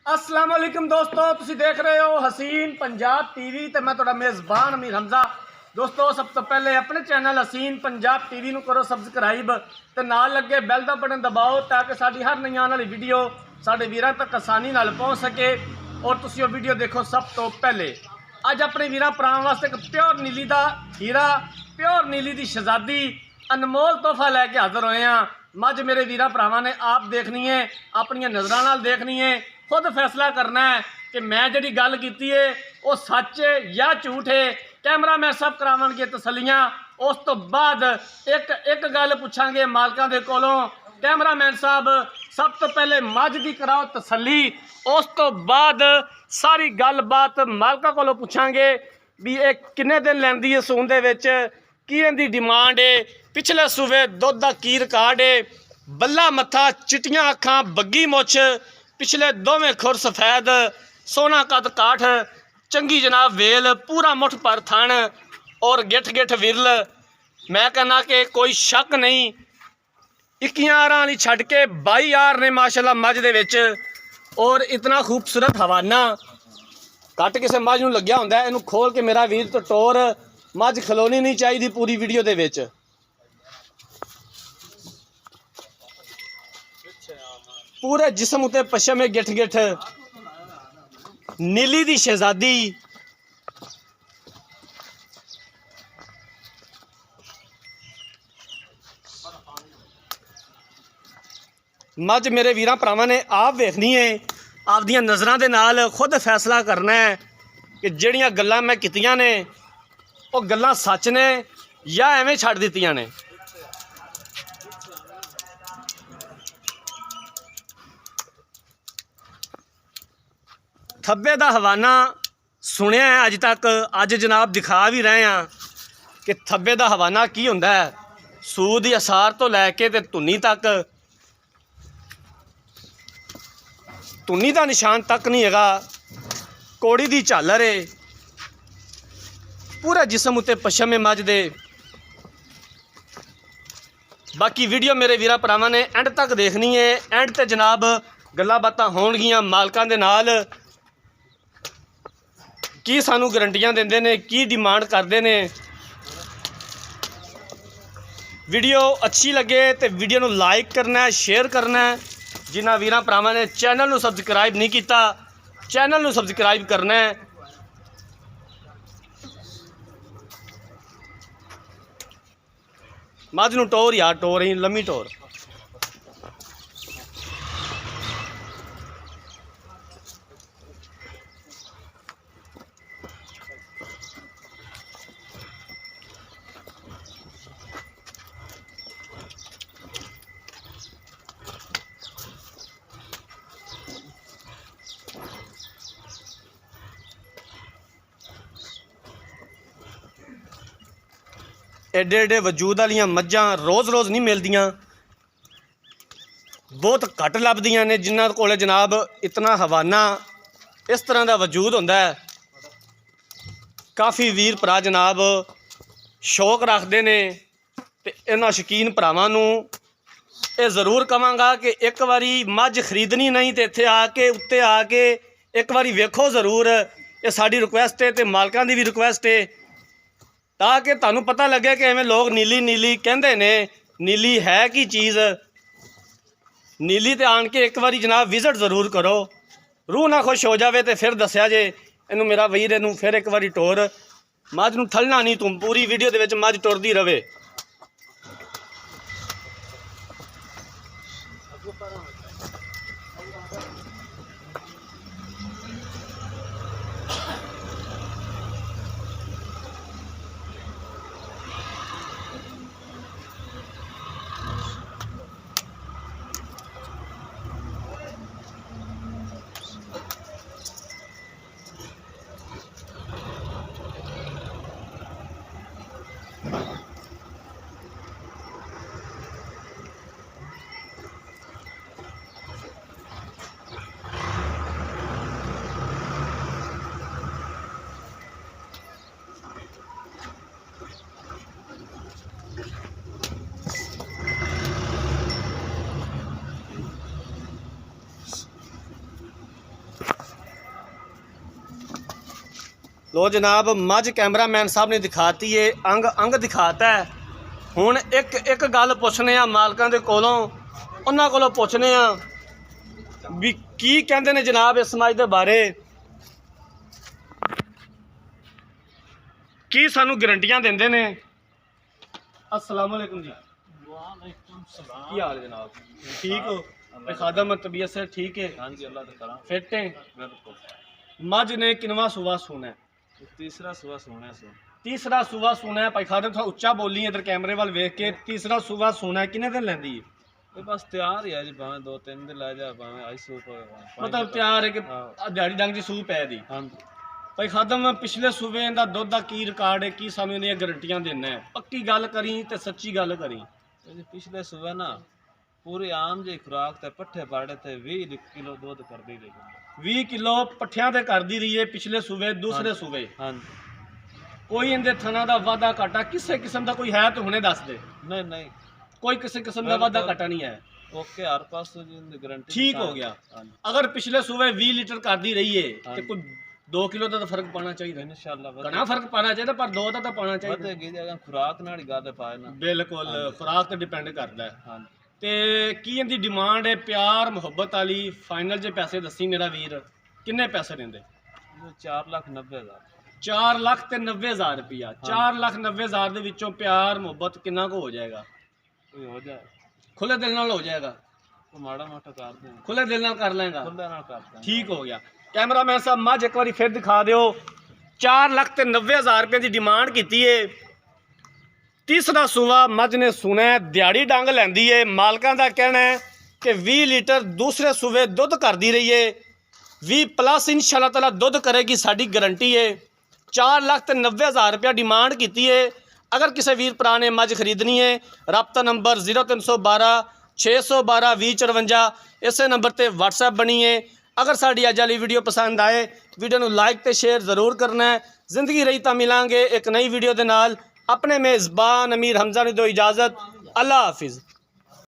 अस्सलाम वालेकुम दोस्तों, तुसी देख रहे हो हसीन पंजाब टीवी ते मैं तुहाडा मेज़बान अमीर हमजा। दोस्तों सब तो पहले अपने चैनल हसीन पंजाब टीवी नूं करो सबसक्राइब ते नाल लगे बैल दा बटन दबाओ ताकि साडी हर नई आने वाली वीडियो साडे वीरां तक आसानी नाल पहुंच सके और तुसी वो वीडियो देखो सब तो पहले। अज अपने वीरां भरावां वास्ते एक प्योर नीली दा हीरा, प्योर नीली दी शहजादी अनमोल तोहफा लैके हाज़र होए हैं। मझ मेरे वीरां भरावां ने आप देखनी है, अपनियां नज़रां नाल देखनी है, खुद फैसला करना है कि मैं जी गल की है वो सच है या झूठ है। कैमरामैन सब करावणगे तसलियां, उस तो बाद एक एक गल पूछांगे मालकां दे कोलों। कैमरामैन साहब सब तो पहले मझ की कराओ तसली, उस तो बाद सारी गल बात मालकां कोलों पूछांगे भी ये किन्ने दिन लैंदी है सून दे विच, की इहदी डिमांड है, पिछले सूबे दुध का की रिकार्ड है। बल्ला मत्था, चिट्टियां अखां, बग्गी मुछ, पिछले दोवें खुर सफेद, सोना कद काठ, चंगी जनाब वेल, पूरा मुठ पर थन और गिठ गिठ विरल। मैं कहना कि कोई शक नहीं 21 वाली छड़ के 22 यार ने माशाल्लाह मझ दे विच। और इतना खूबसूरत हवाना कट किसी मझ नूं लग्या हुंदा है, इहनूं खोल के मेरा वीर तो टोर। मझ खलोनी नहीं चाहिए पूरी वीडियो दे विच। पूरे जिस्म उते पश्चिम गिठ गिठ नीली दी शहजादी। मझ मेरे वीरां भरावां ने आप वेखनी है, आपदियां नज़रां दे नाल खुद फैसला करना है कि जिहड़ियां गल्लां मैं कीतियां ने वो गल्लां सच ने या एवें छड्ड दित्तियां ने। थब्बे दा हवाना सुनिया है अज तक, अज जनाब दिखा भी रहे हैं कि थब्बे दा हवाना की हुंदा है। सूद दी असार तो लैके ते धुनी तक, धुनी का निशान तक नहीं हैगा, कोड़ी दी झालर है पूरा जिस्म उत्ते पश्चिम मझ दे। बाकी वीडियो मेरे वीरां भरावां ने एंड तक देखनी है। एंड ते जनाब गल्लां बातां होणगियां मालकां दे नाल, की सानू गारंटियां देंदे ने, की डिमांड करते हैं। वीडियो अच्छी लगे तो वीडियो नू लाइक करना है, शेयर करना है। जिन्हां वीरां भरावां ने चैनल नू सबसक्राइब नहीं किया, चैनल नू सबसक्राइब करना है। मझ नू टोर यार, टोर ही लम्मी टोर। एडे एडे वजूद वालियां मझां रोज़ रोज़ नहीं मिलदियां, बहुत घट लभदियां ने जिन्हां कोले जनाब इतना हवाना इस तरह का वजूद हुंदा है। काफ़ी वीर भरा जनाब शौक रखते ने ते इन्हां शकीन भरावां नूं ये जरूर कहांगा कि एक बारी मझ खरीदनी नहीं तो इत्थे आके उत्ते आके एक बारी वेखो जरूर। ये साडी रिक्वेस्ट है तो मालकां दी भी रिक्वेस्ट है, ताकि तुहानूं पता लगे कि एवें लोग नीली नीली कहंदे ने। नीली है की चीज़, नीली ते आन के एक बारी जनाब विजिट जरूर करो। रूह ना खुश हो जाए तो फिर दस्या जे इनू मेरा वीर, इनू फिर एक बारी टोर। मझ नूं थलना नहीं तूं, पूरी वीडियो दे विच मझ टुरदी रवे। लो जनाब मझ कैमरामैन साहब ने दिखाती है, अंग अंग दिखाता है। हुण एक एक गल पुछने आ मालकां दे कोलों, उन्हां कोलों पुछने आ भी की कहंदे ने जनाब इस मझ दे बारे, की सानू गारंटियां दिंदे ने। अस्सलाम वालेकुम जी। की हाल है जनाब, ठीक हो? खादम तबीयत से ठीक है? हाँ जी, अल्लाह का फिट है? बिल्कुल। मझ ने किनवा सुबह सोना है? तीसरा सुबह सोने सो तीसरा सुबह सोना है। भाई खादम थोड़ा उच्चा बोली इधर कैमरे वाल वेख के। तीसरा सुबह सोना है, किन्ने दिन लैंदी है? ये बस तैयार ही है जी, भावें 2-3 दिन लै जा, भावें आई सूप मतलब तैयार है कि हाँ। दिहाड़ी डंग दी सूह पै दी। हाँ जी। भाई खादम पिछले सूबे दा दुध दा की रिकॉर्ड है, की सानू इन्दियां गारंटियां देना है? पक्की गल करी ते सच्ची गल करी। ये जी पिछले सुबह ना पूरी आम जी खुराक ते पट्ठे पाड़े ते 20 किलो दूध कर दी गई। 20 किलो पट्ठियां ते कर दी रही है पिछले सूबे दूसरे सूबे। हाँ जी। कोई इनके थना दा वाधा घाटा किसी किस्म का कोई है तो हुणे दस दे। नहीं नहीं, कोई किसी किस्म का वाधा घाटा नहीं है। ओके, हर पास तो जी गारंटी ठीक हो गया। हाँ जी। अगर पिछले सूबे 20 लीटर कर दी रही है हाँ तो कोई 2 किलो का तो फर्क पाना चाहिए। इंशाल्लाह घना फर्क पाना चाहिए, पर 2 का तो पाना चाहिए। ਵਧੇਗੀ ਜੀ, खुराक नाल गल पाए ना। बिल्कुल खुराक ते डिपेंड करता है। हाँ ते की इनकी डिमांड है प्यार मुहब्बत वाली? फाइनल जे पैसे दसी मेरा वीर, किन्ने पैसे देंदे? जी, 4,90,000। 4,90,000 रुपया। 4,90,000 ਦੇ ਵਿੱਚੋਂ प्यार मुहब्बत किन्ना को हो जाएगा? कोई हो जाए खुले दिल नाल हो जाएगा? तो माड़ा मोटा कर दें, खुले दिल नाल कर लेगा? खुले नाल कर दें। ठीक हो गया। कैमरामैन साहब मझ एक बार फिर दिखा दिओ। 4,90,000 रुपये की डिमांड की है। तीसरा सूआ मझ ने सुना है, दिहाड़ी डंग लैंदी है। मालकां दा कहना है कि 20 लीटर दूसरे सूबे दुध करदी रही है, 20+ इंशाअल्लाह ताला दुध करेगी, साड़ी गारंटी है। 4,90,000 रुपया डिमांड की है। अगर किसी वीर भरा ने मझ खरीदनी है, राबता नंबर 0312 612 2054, इस नंबर पर WhatsApp बनी है। अगर साड़ी अज वाली वीडियो पसंद आए, वीडियो को लाइक तो शेयर जरूर करना है। जिंदगी रही तो मिलांगे एक नई वीडियो के नाल। अपने मेज़बान अमीर हमजा ने दो इजाज़त। अल्लाह हाफिज़।